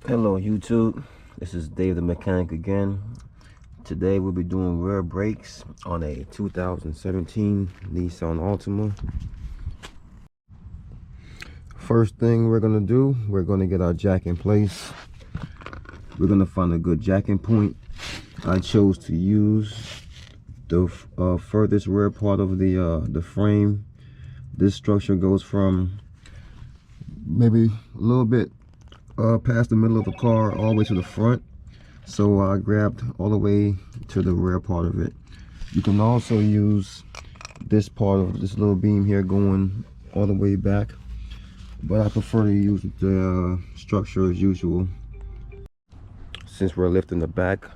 Hello YouTube, this is Dave the Mechanic again. Today we'll be doing rear brakes on a 2017 Nissan Altima. First thing we're going to do, we're going to get our jack in place. We're going to find a good jacking point. I chose to use the furthest rear part of the frame. This structure goes from maybe a little bit past the middle of the car all the way to the front, so I grabbed all the way to the rear part of it. You can also use this part of this little beam here going all the way back, but I prefer to use the structure as usual. Since we're lifting the back,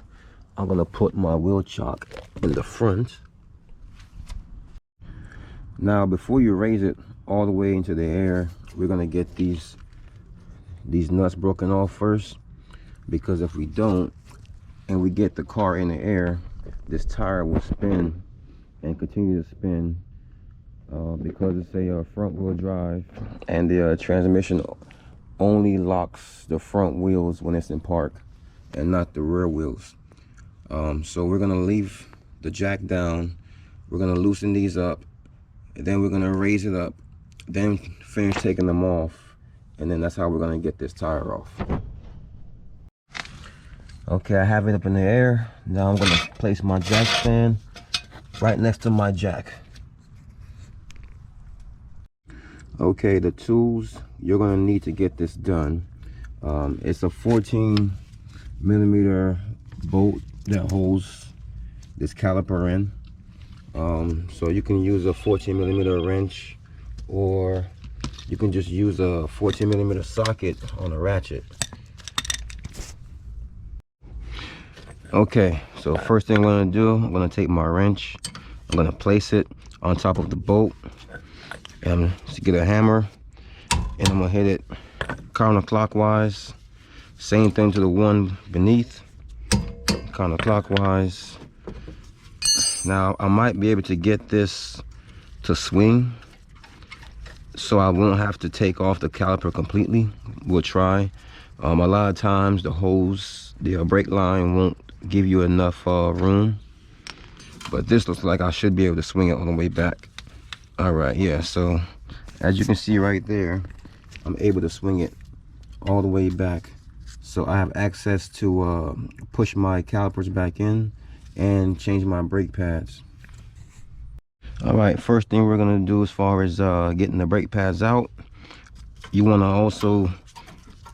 I'm gonna put my wheel chock in the front. Now before you raise it all the way into the air, we're gonna get these nuts broken off first, because if we don't and we get the car in the air, this tire will spin and continue to spin because it's a front wheel drive, and the transmission only locks the front wheels when it's in park and not the rear wheels. So we're gonna leave the jack down, we're gonna loosen these up, and then we're gonna raise it up, then finish taking them off, and then that's how we're going to get this tire off. Okay, I have it up in the air. Now I'm going to place my jack stand right next to my jack. Okay, the tools you're going to need to get this done. It's a 14mm bolt that holds this caliper in. So you can use a 14mm wrench, or you can just use a 14mm socket on a ratchet. Okay, so first thing I'm going to do, I'm going to take my wrench, I'm going to place it on top of the bolt, and I'm going to get a hammer, and I'm going to hit it counterclockwise. Same thing to the one beneath, counterclockwise. Now I might be able to get this to swing, so I won't have to take off the caliper completely. We'll try. A lot of times the hose, the brake line won't give you enough room, but this looks like I should be able to swing it all the way back. All right, yeah, so as you can see right there, I'm able to swing it all the way back, so I have access to push my calipers back in and change my brake pads. All right, first thing we're gonna do as far as getting the brake pads out, you want to also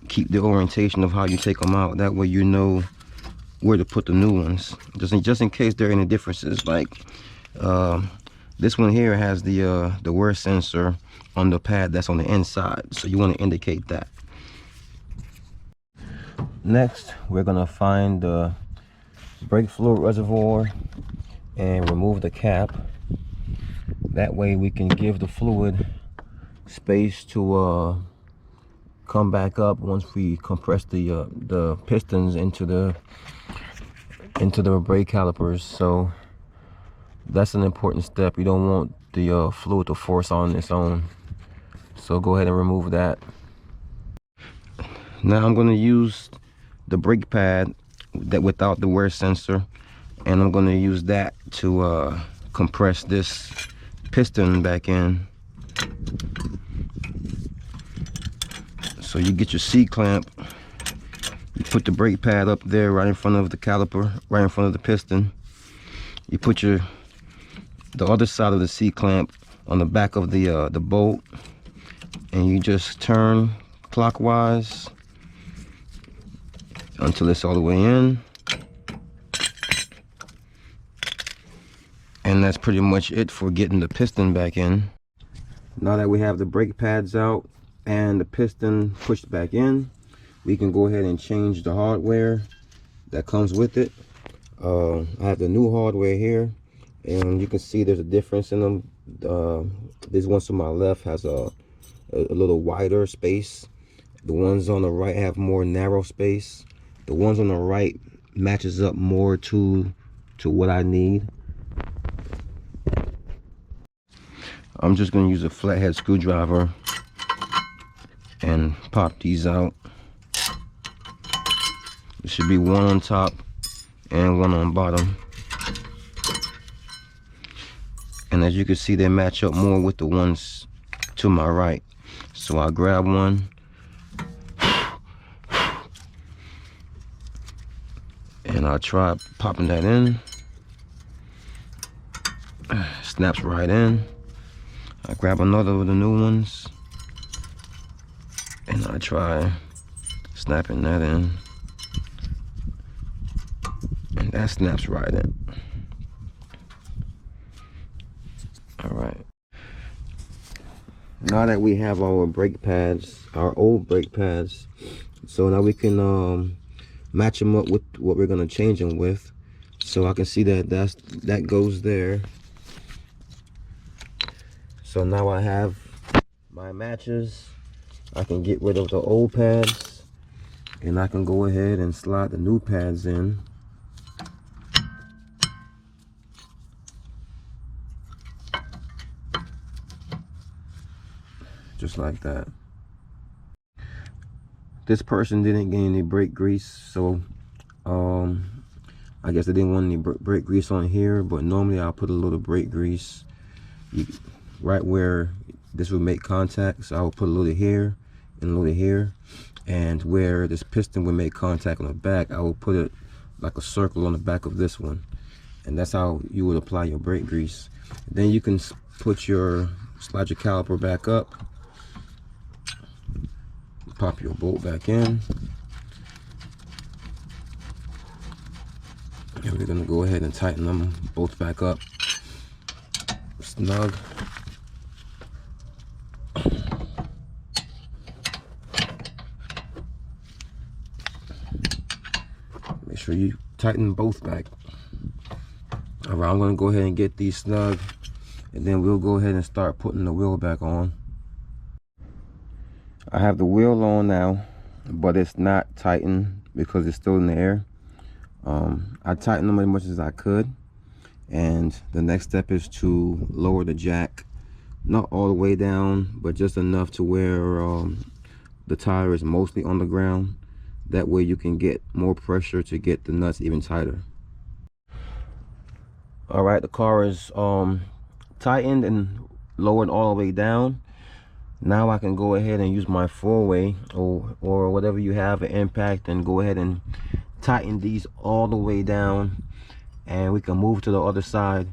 keep the orientation of how you take them out. That way you know where to put the new ones, just in case there are any differences. Like this one here has the wear sensor on the pad that's on the inside, so you want to indicate that. Next, we're gonna find the brake fluid reservoir and remove the cap. That way we can give the fluid space to come back up once we compress the pistons into the brake calipers. So that's an important step. You don't want the fluid to force on its own, so go ahead and remove that. Now I'm going to use the brake pad that without the wear sensor, and I'm going to use that to compress this piston back in. So you get your C-clamp, you put the brake pad up there right in front of the caliper, right in front of the piston. You put the other side of the C-clamp on the back of the bolt, and you just turn clockwise until it's all the way in. And that's pretty much it for getting the piston back in. Now that we have the brake pads out and the piston pushed back in, we can go ahead and change the hardware that comes with it. I have the new hardware here, and you can see there's a difference in them. This one to my left has a little wider space. The ones on the right have more narrow space. The ones on the right matches up more to what I need. I'm just going to use a flathead screwdriver and pop these out. There should be one on top and one on bottom. And as you can see, they match up more with the ones to my right. So I grab one and I try popping that in. Snaps right in. I grab another of the new ones and I try snapping that in, and that snaps right in. All right, now that we have our brake pads, our old brake pads, so now we can match them up with what we're going to change them with. So I can see that that goes there. So now I have my matches. I can get rid of the old pads and I can go ahead and slide the new pads in. Just like that. This person didn't get any brake grease, so I guess they didn't want any brake grease on here, but normally I'll put a little brake grease right where this would make contact. So I will put a little here and a little here, and where this piston would make contact on the back, I will put it like a circle on the back of this one, and that's how you would apply your brake grease. Then you can slide your caliper back up, pop your bolt back in, and we're going to go ahead and tighten them both back up snug. Make sure you tighten both back. All right, I'm going to go ahead and get these snug, and then we'll go ahead and start putting the wheel back on. I have the wheel on now, but it's not tightened because it's still in the air. I tightened them as much as I could, and the next step is to lower the jack, not all the way down, but just enough to where the tire is mostly on the ground. That way you can get more pressure to get the nuts even tighter. All right, the car is tightened and lowered all the way down. Now I can go ahead and use my 4-way or whatever you have, an impact, and go ahead and tighten these all the way down, and we can move to the other side.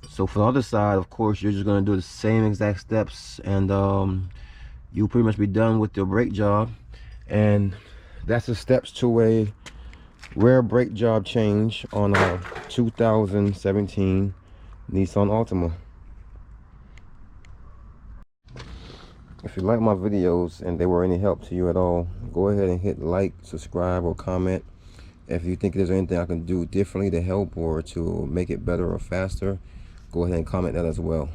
So for the other side, of course, you're just going to do the same exact steps, and you'll pretty much be done with your brake job. And that's the steps to a rear brake job change on a 2017 Nissan Altima. If you like my videos and they were any help to you at all, go ahead and hit like, subscribe, or comment. If you think there's anything I can do differently to help or to make it better or faster, go ahead and comment that as well.